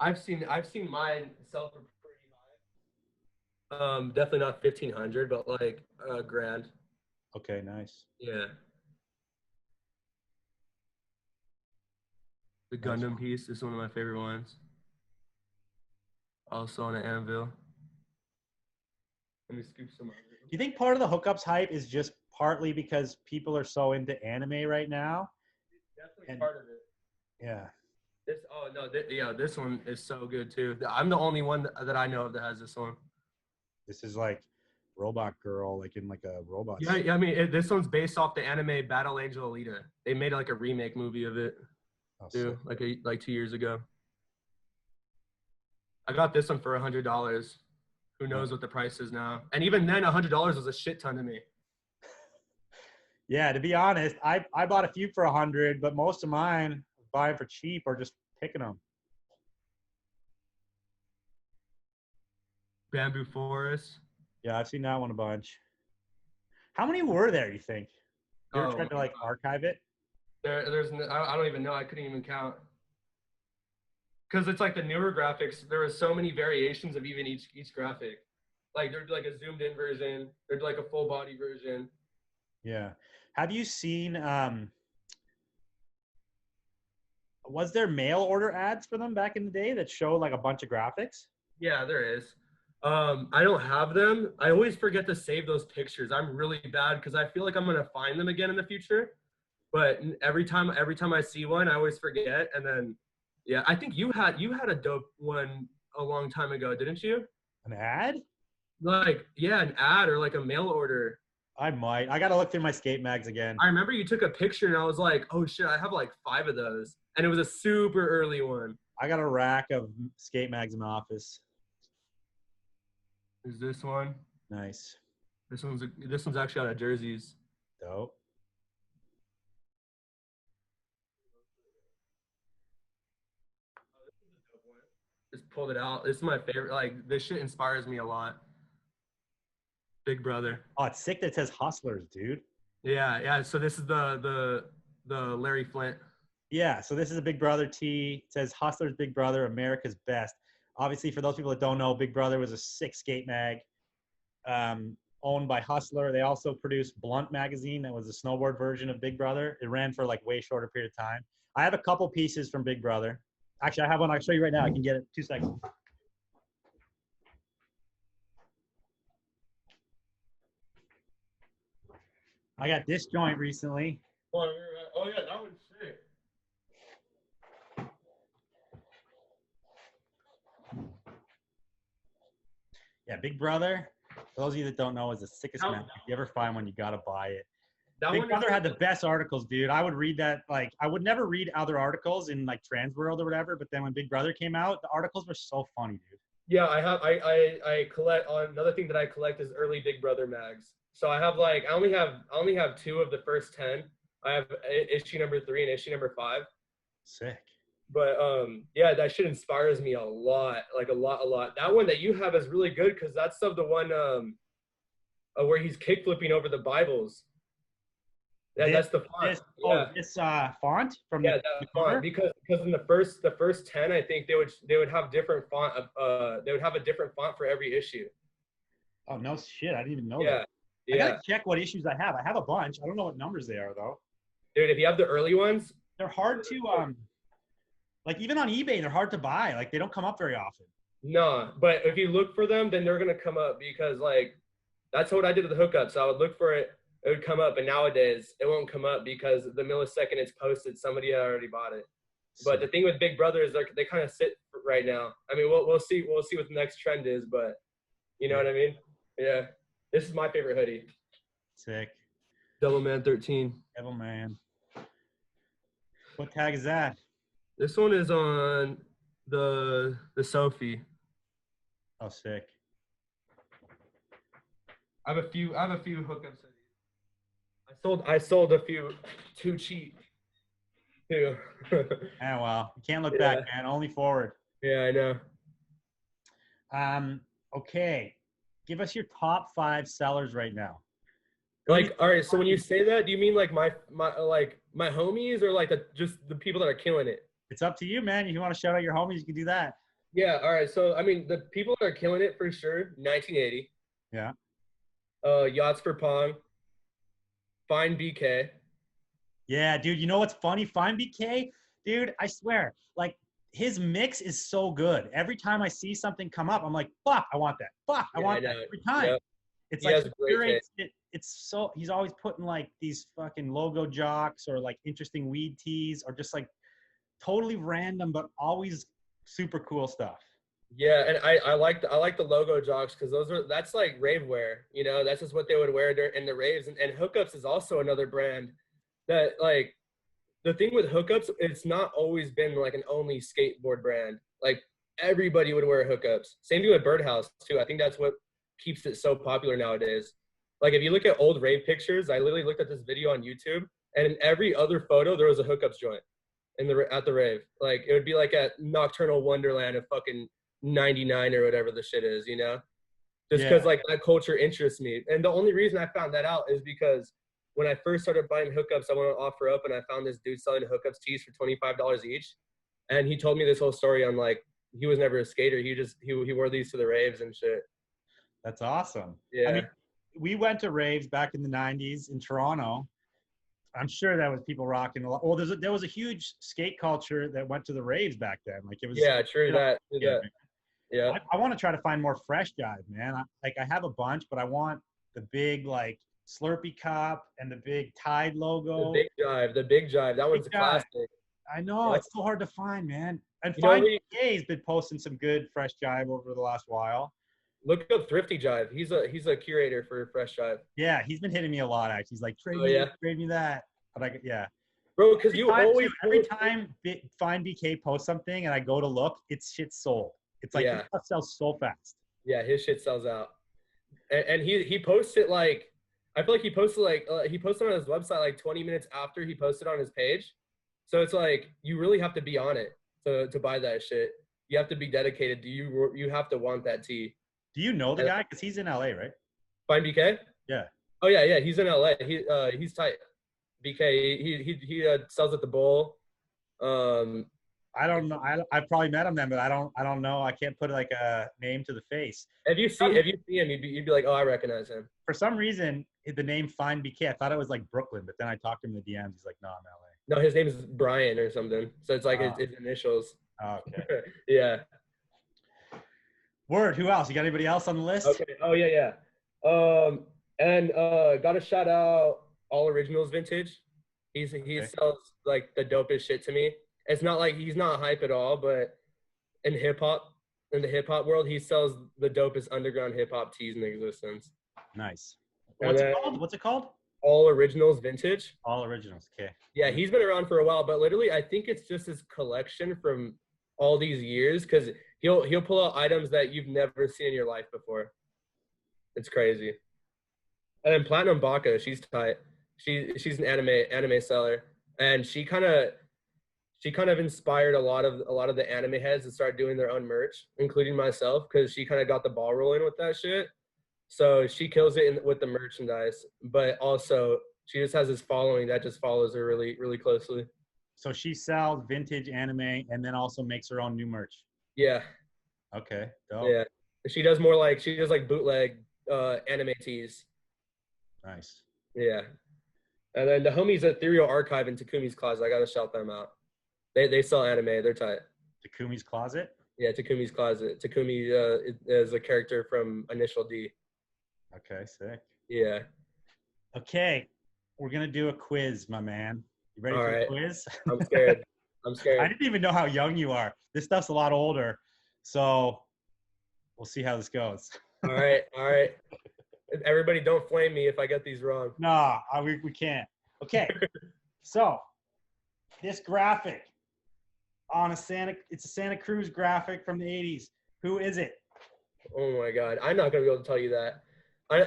I've seen mine sell for pretty high. Definitely not 1,500, but like $1,000. Okay, nice. Yeah. The Gundam piece is one of my favorite ones. Also on an anvil. Let me scoop some out. Do you think part of the hookups hype is just partly because people are so into anime right now? Definitely part of it. Yeah. This one is so good too. I'm the only one that I know of that has this one. This is like Robot Girl, like in like a robot. Yeah. I mean, this one's based off the anime Battle Angel Alita. They made like a remake movie of it too, like 2 years ago. I got this one for $100. Who knows what the price is now? And even then, $100 was a shit ton to me. Yeah, to be honest, I bought a few for $100, but most of mine buying for cheap or just picking them. Bamboo Forest. Yeah, I've seen that one a bunch. How many were there, you think? You ever tried to like archive it? I don't even know. I couldn't even count. Because it's like the newer graphics, there are so many variations of even each graphic. Like there'd be like a zoomed in version, there'd be like a full body version. Yeah. Have you seen was there mail order ads for them back in the day that show like a bunch of graphics? Yeah, there is. I don't have them. I always forget to save those pictures. I'm really bad because I feel like I'm gonna find them again in the future. But every time I see one, I always forget. And then yeah, I think you had a dope one a long time ago, didn't you? An ad? Like, yeah, an ad or like a mail order. I might. I gotta look through my skate mags again. I remember you took a picture and I was like, oh shit, I have like 5 of those. And it was a super early one. I got a rack of skate mags in my office. Is this one? Nice. This one's actually out of jerseys. Dope. Just pulled it out. This is my favorite. Like, this shit inspires me a lot. Big Brother. Oh, it's sick that it says Hustlers, dude. Yeah. So this is the Larry Flint. Yeah, so this is a Big Brother tee. It says Hustlers Big Brother, America's Best. Obviously, for those people that don't know, Big Brother was a sick skate mag owned by Hustler. They also produced Blunt magazine. That was a snowboard version of Big Brother. It ran for like way shorter period of time. I have a couple pieces from Big Brother. Actually, I have one. I'll show you right now. I can get it. 2 seconds. I got this joint recently. Oh yeah, that one's sick. Yeah, Big Brother, for those of you that don't know, is the sickest mag. If you ever find one, you got to buy it. Big Brother had the best articles, dude. I would read that. Like, I would never read other articles in like Transworld or whatever, but then when Big Brother came out, the articles were so funny, dude. Yeah, I collect another thing that I collect is early Big Brother mags. So I have like I only have 2 of the first 10. I have issue number 3 and issue number 5. Sick. But yeah, that shit inspires me a lot, like a lot. That one that you have is really good because that's the one where he's kick flipping over the Bibles. Yeah, that's the font. This font from the font because in the first 10, I think they would have different font. They would have a different font for every issue. Oh no shit! I didn't even know that. Yeah. I gotta check what issues I have. I have a bunch. I don't know what numbers they are though. Dude, if you have the early ones, they're hard to like even on eBay, they're hard to buy. Like they don't come up very often. No, but if you look for them, then they're gonna come up because like that's what I did with the Hookups. So I would look for it. It would come up, and nowadays it won't come up because the millisecond it's posted, somebody already bought it. But the thing with Big Brother is they kind of sit right now. I mean, we'll see what the next trend is, but you know what I mean? Yeah, this is my favorite hoodie. Sick. Devilman 13. Devilman. What tag is that? This one is on the Sophie. Oh, sick. I have a few Hookups. I sold a few too cheap too. Yeah, well, you can't look back, man. Only forward. Yeah, I know. Okay. Give us your top 5 sellers right now. Like, all right. So when you say that, do you mean like my homies or like just the people that are killing it? It's up to you, man. If you want to shout out your homies, you can do that. Yeah. All right. So I mean, the people that are killing it for sure. 1980. Yeah. Yachts for Pong. Fine BK. Yeah, dude. You know what's funny? Fine BK, dude. I swear, like his mix is so good. Every time I see something come up, I'm like, fuck, I want that. Fuck, I want that every time. Yep. It's he like it's so he's always putting like these fucking logo jocks or like interesting weed tees or just like totally random but always super cool stuff. Yeah, and I like the logo jocks because that's like rave wear, you know, that's just what they would wear in the raves. And Hookups is also another brand that like the thing with Hookups, it's not always been like an only skateboard brand. Like everybody would wear Hookups. Same thing with Birdhouse too. I think that's what keeps it so popular nowadays. Like if you look at old rave pictures, I literally looked at this video on YouTube, and in every other photo there was a Hookups joint at the rave. Like it would be like at Nocturnal Wonderland of fucking 99 or whatever the shit is, you know, just because like that culture interests me. And the only reason I found that out is because when I first started buying Hookups, I went on OfferUp and I found this dude selling Hookups tees for $25 each, and he told me this whole story on like he was never a skater. He wore these to the raves and shit. That's awesome. Yeah, I mean, we went to raves back in the 90s in Toronto. I'm sure that was people rocking a lot. Well, there was a huge skate culture that went to the raves back then. Like it was. Yeah, true that. Yeah. I want to try to find more fresh guys, man. I have a bunch, but I want the big like Slurpee cup and the big Tide logo. The big jive. That one's a classic. I know. It's so hard to find, man. And Fine BK's been posting some good fresh jive over the last while. Look up Thrifty Jive. He's a curator for Fresh Jive. Yeah, he's been hitting me a lot, actually. He's like, trade me that. But bro, because you always every time Find BK posts something and I go to look, it's shit sold. It's like this stuff sells so fast. Yeah, his shit sells out. And he posts it like, I feel like he posted on his website like 20 minutes after he posted on his page. So it's like you really have to be on it to buy that shit. You have to be dedicated. You have to want that tee. Do you know the guy? Because he's in LA, right? Find BK? Yeah. Oh yeah, he's in LA. He's tight. BK, he sells at the Bowl. I don't know. I probably met him then, but I don't know. I can't put like a name to the face. If you see him, you'd be like, oh, I recognize him. For some reason, the name Find BK, I thought it was like Brooklyn, but then I talked to him in the DMs. He's like, no, I'm LA. No, his name is Brian or something. So it's like his initials. Oh, okay. Yeah. Word. Who else? You got anybody else on the list? Okay. Oh yeah. And gotta shout out All Originals Vintage. He sells like the dopest shit to me. It's not like he's not hype at all, but in the hip hop world, he sells the dopest underground hip hop tees in existence. Nice. What's it called? All Originals Vintage. All Originals. Okay. Yeah, he's been around for a while, but literally, I think it's just his collection from all these years, because he'll pull out items that you've never seen in your life before. It's crazy. And then Platinum Baka, she's tight. She's an anime seller, and she kind of inspired a lot of the anime heads to start doing their own merch, including myself, because she kind of got the ball rolling with that shit. So she kills it with the merchandise, but also she just has this following that just follows her really, really closely. So she sells vintage anime and then also makes her own new merch. Yeah. Okay. Dope. Yeah. She does like bootleg anime tees. Nice. Yeah. And then the homies at Ethereal Archive in Takumi's Closet, I gotta shout them out. They sell anime. They're tight. Takumi's Closet? Yeah, Takumi's Closet. Takumi is a character from Initial D. Okay, sick. Yeah. Okay, we're gonna do a quiz, my man. You ready for the quiz? I'm scared. I didn't even know how young you are. This stuff's a lot older, so we'll see how this goes. All right. Everybody, don't flame me if I get these wrong. Nah, we can't. Okay, so this graphic on it's a Santa Cruz graphic from the 80s. Who is it? Oh my God, I'm not gonna be able to tell you that.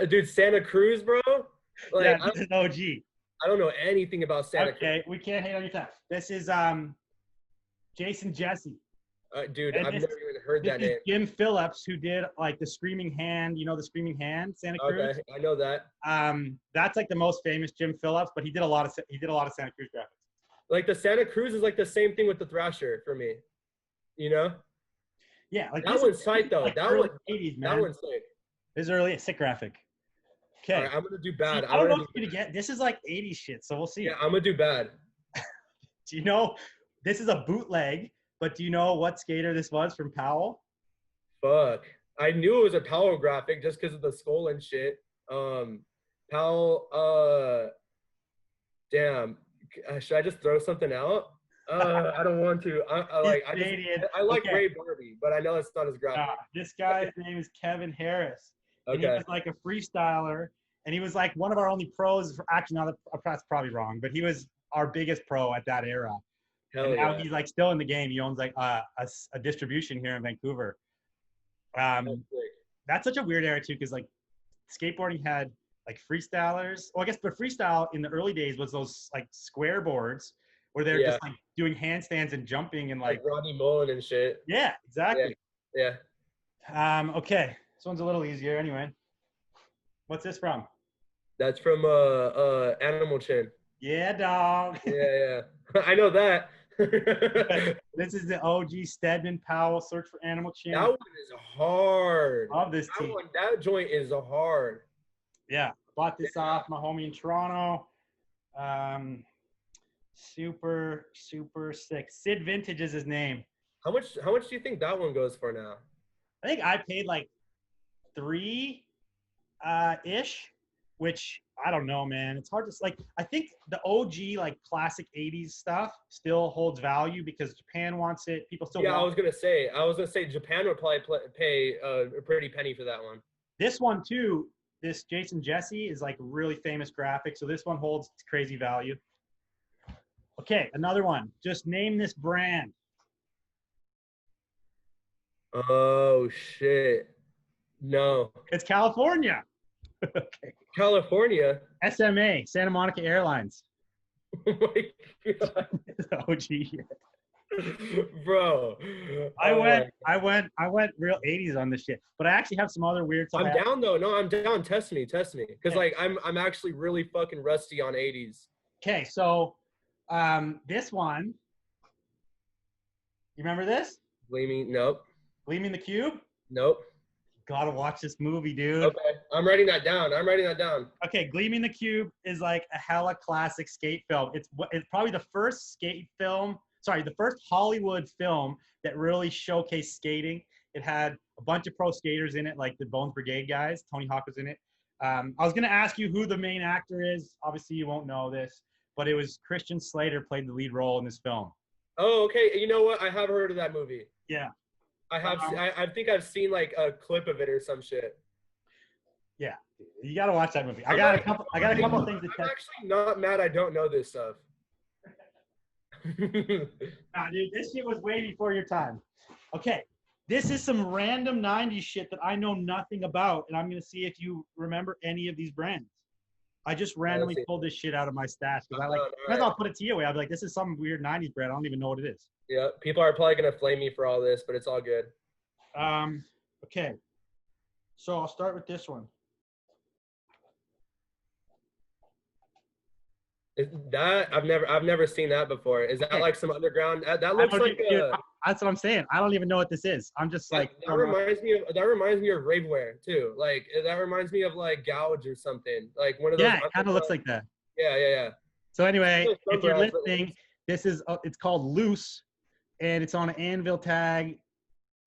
Dude, Santa Cruz, bro. Like, yeah, this is OG. I don't know anything about Santa Cruz. Okay, we can't hate on your time. This is Jason Jesse. Dude, I've never even heard that name. Jim Phillips, who did like the Screaming Hand. You know the Screaming Hand, Santa Cruz. Okay, I know that. That's like the most famous Jim Phillips, but he did a lot of Santa Cruz graphics. Like the Santa Cruz is like the same thing with the Thrasher for me. You know? Yeah, like that one's tight though. Like that one, 80s, man. That one's sick. This is early sick graphic. Okay, all right, I'm gonna do bad. I don't know if you're gonna get. This is like 80s shit, so we'll see. Yeah, I'm gonna do bad. Do you know? This is a bootleg, but do you know what skater this was from Powell? Fuck, I knew it was a Powell graphic just because of the skull and shit. Powell. Damn. Should I just throw something out? I don't want to. I like okay. Ray Barbie, but I know it's not as graphic. This guy's name is Kevin Harris. Okay. And he was like a freestyler, and he was like one of our only pros. Actually, no, that's probably wrong, but he was our biggest pro at that era. And now he's like still in the game. He owns like a distribution here in Vancouver. That's such a weird era too, because like skateboarding had like freestylers. Well, I guess the freestyle in the early days was those like square boards where they're just like doing handstands and jumping and like Rodney Mullen and shit. Yeah, exactly. Yeah. Okay, this one's a little easier anyway. What's this from? That's from Animal Chin. Yeah, dog. Yeah. I know that. This is the OG Stedman Powell Search for Animal Chin. That one is hard. Love this team. That joint is hard. Yeah, bought this off my homie in Toronto. Super sick. Sid Vintage is his name. How much do you think that one goes for now? I think I paid like $3 ish, which I don't know, man. It's hard to like. I think the OG like classic '80s stuff still holds value because Japan wants it. People still. Yeah, want I was gonna say Japan would probably pay a pretty penny for that one. This one too. This Jason Jesse is like really famous graphic, so this one holds crazy value. Okay, another one. Just name this brand. Oh shit. No. It's California. Okay. California. SMA, Santa Monica Airlines. Oh my god. OG shit. Bro. I Oh went my- real 80s on this shit. But I actually have some other weird stuff. I'm down though. No, I'm down. Test me. Because like I'm actually really fucking rusty on 80s. Okay, so this one. You remember this? Gleaming. Nope. Gleaming the Cube? Nope. Gotta watch this movie, dude. Okay. I'm writing that down. Okay, Gleaming the Cube is like a hella classic skate film. It's probably the first skate film. Sorry, the first Hollywood film that really showcased skating. It had a bunch of pro skaters in it, like the Bones Brigade guys. Tony Hawk was in it. I was gonna ask you who the main actor is. Obviously, you won't know this, but it was Christian Slater played the lead role in this film. Oh, okay. You know what? I have heard of that movie. Yeah. I have. I think I've seen like a clip of it or some shit. Yeah, you gotta watch that movie. I got a couple of things to I'm test. actually not mad. I don't know this stuff. Nah, dude, this shit was way before your time. Okay, this is some random 90s shit that I know nothing about, and I'm going to see if you remember any of these brands. I just randomly pulled this shit out of my stash because I'll put it to you away. I'll be like, this is some weird 90s brand. I don't even know what it is. Yeah, people are probably going to flame me for all this, but it's all good. Okay, so I'll start with this one. Is that I've never seen that before. Is that like some underground? That looks like that's what I'm saying. I don't even know what this is. I'm just like that reminds me of ravewear too. Like that reminds me of like Gouge or something. Like one of those. Yeah, it kind of looks like that. Yeah. So anyway, if you're listening, this is it's called Loose, and it's on an Anvil tag.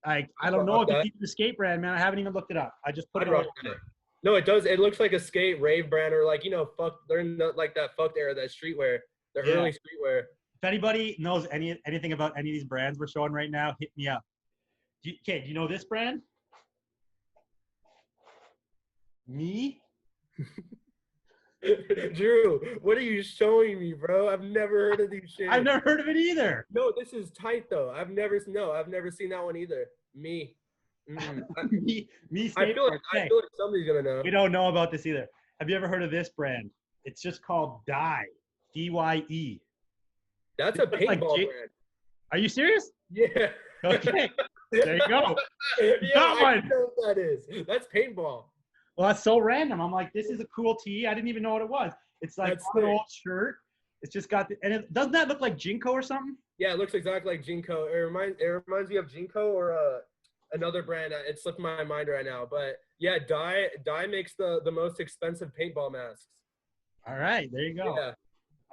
I don't know if it's the skate brand, man. I haven't even looked it up. I just put it on. No, it does. It looks like a skate rave brand or like, they're in like that fucked era, that streetwear, the early streetwear. If anybody knows anything about any of these brands we're showing right now, hit me up. Do you know this brand? Me? Drew, what are you showing me, bro? I've never heard of these shit. I've never heard of it either. No, this is tight though. I've never seen that one either. Me. me I feel like somebody's gonna know. We don't know about this either. Have you ever heard of this brand? It's just called Dye. DYE. That's a paintball brand. Are you serious? Yeah. Okay. There you go. Yeah, I know what that is. That's paintball. Well, that's so random. I'm like, this is a cool tee. I didn't even know what it was. It's like an old shirt. It's just got doesn't that look like Jinko or something? Yeah, it looks exactly like Jinko. It reminds me of Jinko or another brand. It slipped my mind right now, but yeah, Dye makes the most expensive paintball masks. All right, there you go.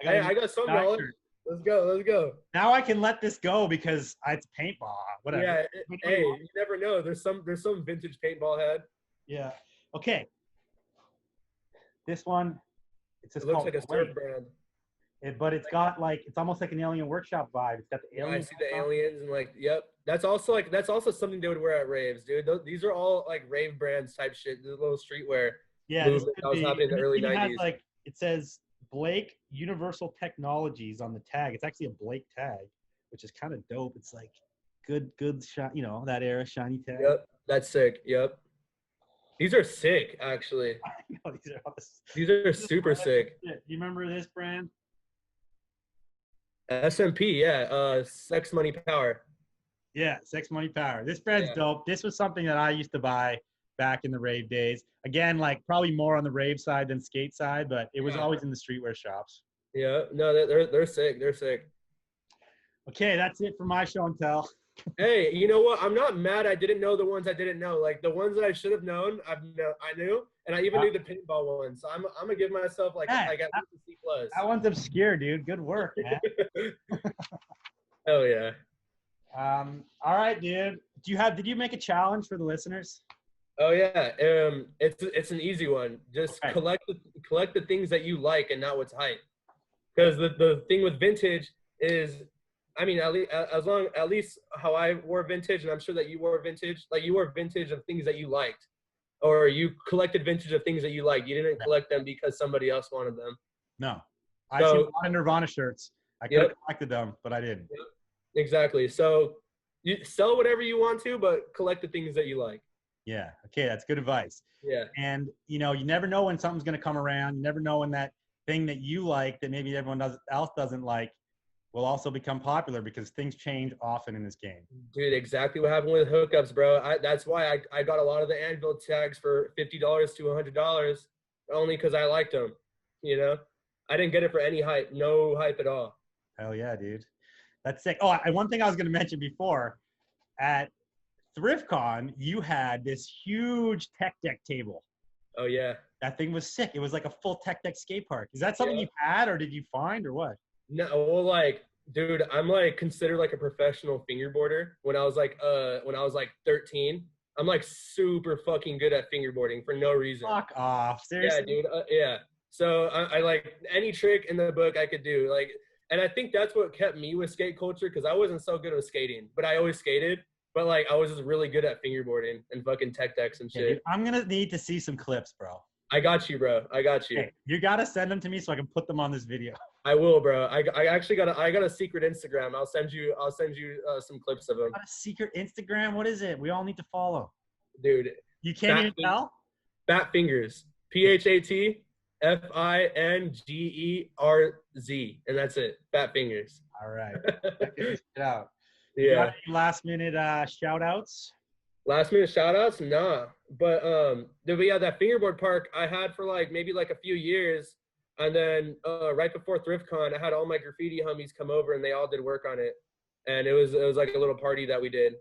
Yeah, I got some knowledge. Let's go. Now I can let this go because it's paintball. Whatever. Yeah. Hey, you never know. There's some vintage paintball head. Yeah. Okay. This one, it looks like a surf brand. But it's got it's almost like an Alien Workshop vibe. It's got the aliens. I see the aliens and yep. That's also something they would wear at raves, dude. These are all like rave brands type shit. The little streetwear. Yeah, that was happening in the early 90s. It says Blake Universal Technologies on the tag. It's actually a Blake tag, which is kind of dope. It's like good shot, that era shiny tag. Yep, that's sick. Yep. These are sick, actually. These are super sick. Do you remember this brand? SMP, yeah. Sex, Money, Power. Yeah, Sex, Money, Power. This brand's dope. This was something that I used to buy back in the rave days. Again, probably more on the rave side than skate side, but it was always in the streetwear shops. Yeah, no, they're sick. They're sick. Okay, that's it for my show and tell. Hey, you know what? I'm not mad. I didn't know the ones I didn't know. Like the ones that I should have known, I knew, and I even knew the paintball ones. So I'm gonna give myself at least a C+. That one's obscure, dude. Good work, man. Hell yeah. All right, dude. Did you make a challenge for the listeners? Oh yeah. It's an easy one. Just collect the things that you like and not what's hype. Because the thing with vintage is, I mean, at least how I wore vintage, and I'm sure that you wore vintage. Like you wore vintage of things that you liked, or you collected vintage of things that you liked. You didn't collect them because somebody else wanted them. No, I see a lot of Nirvana shirts. I could have Yep. collected them, but I didn't. Exactly. So you sell whatever you want to, but collect the things that you like. Yeah. Okay, that's good advice. Yeah. And you know, you never know when something's going to come around. You never know when that thing that you like that maybe everyone else doesn't like will also become popular because things change often in this game. Dude, exactly what happened with hookups, bro. That's why I got a lot of the anvil tags for $50 to $100 only because I liked them. You know, I didn't get it for any hype, no hype at all. Hell yeah, dude. That's sick. Oh, and one thing I was going to mention before, at ThriftCon, you had this huge tech deck table. Oh yeah. That thing was sick. It was like a full tech deck skate park. Is that something Yeah. you had, or did you find, or what? No, well, like, dude, I'm like considered like a professional fingerboarder. When I was like 13, I'm like super fucking good at fingerboarding for no reason. Fuck off. Seriously? Yeah, dude. Yeah. So I like any trick in the book I could do. Like, and I think that's what kept me with skate culture because I wasn't so good at skating, but I always skated. But like, I was just really good at fingerboarding and fucking tech decks and shit. Yeah, dude, I'm gonna need to see some clips, bro. I got you, bro. I got you. Hey, you gotta send them to me so I can put them on this video. I will, bro. I actually got a secret Instagram. I'll send you some clips of them. Got a secret Instagram? What is it? We all need to follow. Dude, You can't Fat even tell? Fat Fingers. PhatFingerz. And that's it. Fat Fingers. All right. Check it out. You Yeah. got any last minute shout outs? Last minute shout outs? Nah. But yeah, that fingerboard park I had for like maybe like a few years. And then right before ThriftCon, I had all my graffiti homies come over and they all did work on it. And it was like a little party that we did.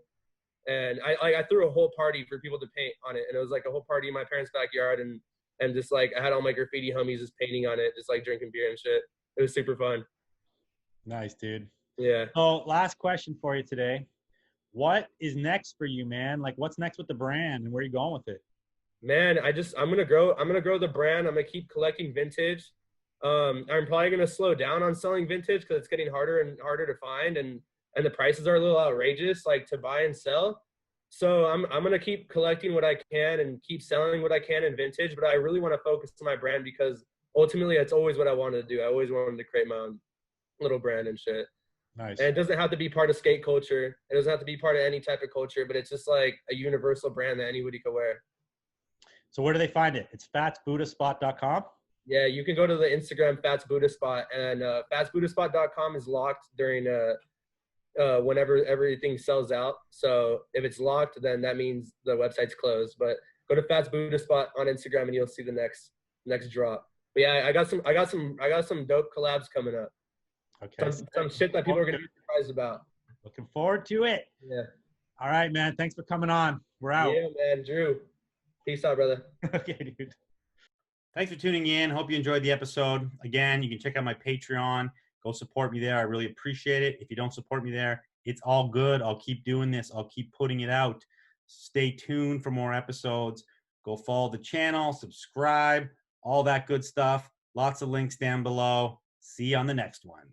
And I threw a whole party for people to paint on it. And it was like a whole party in my parents' backyard. And just like I had all my graffiti homies just painting on it, just like drinking beer and shit. It was super fun. Nice, dude. Yeah. So last question for you today. What is next for you, man? Like what's next with the brand and where are you going with it? Man, I'm gonna grow the brand. I'm gonna keep collecting vintage. I'm probably gonna slow down on selling vintage because it's getting harder and harder to find and the prices are a little outrageous, like to buy and sell. So I'm gonna keep collecting what I can and keep selling what I can in vintage, but I really want to focus on my brand because ultimately that's always what I wanted to do. I always wanted to create my own little brand and shit. Nice. And it doesn't have to be part of skate culture. It doesn't have to be part of any type of culture, but it's just like a universal brand that anybody could wear. So where do they find it? It's phatsbuddhaspot.com. Yeah, you can go to the Instagram Phats Buddha Spot, and phatsbuddhaspot.com is locked during whenever everything sells out. So if it's locked, then that means the website's closed. But go to Phats Buddha Spot on Instagram, and you'll see the next drop. But yeah, I got some dope collabs coming up. Okay. Some shit that people are gonna be surprised about. Looking forward to it. Yeah. All right, man. Thanks for coming on. We're out. Yeah, man. Drew. Peace out, brother. Okay, dude. Thanks for tuning in. Hope you enjoyed the episode. Again, you can check out my Patreon. Go support me there. I really appreciate it. If you don't support me there, it's all good. I'll keep doing this. I'll keep putting it out. Stay tuned for more episodes. Go follow the channel, subscribe, all that good stuff. Lots of links down below. See you on the next one.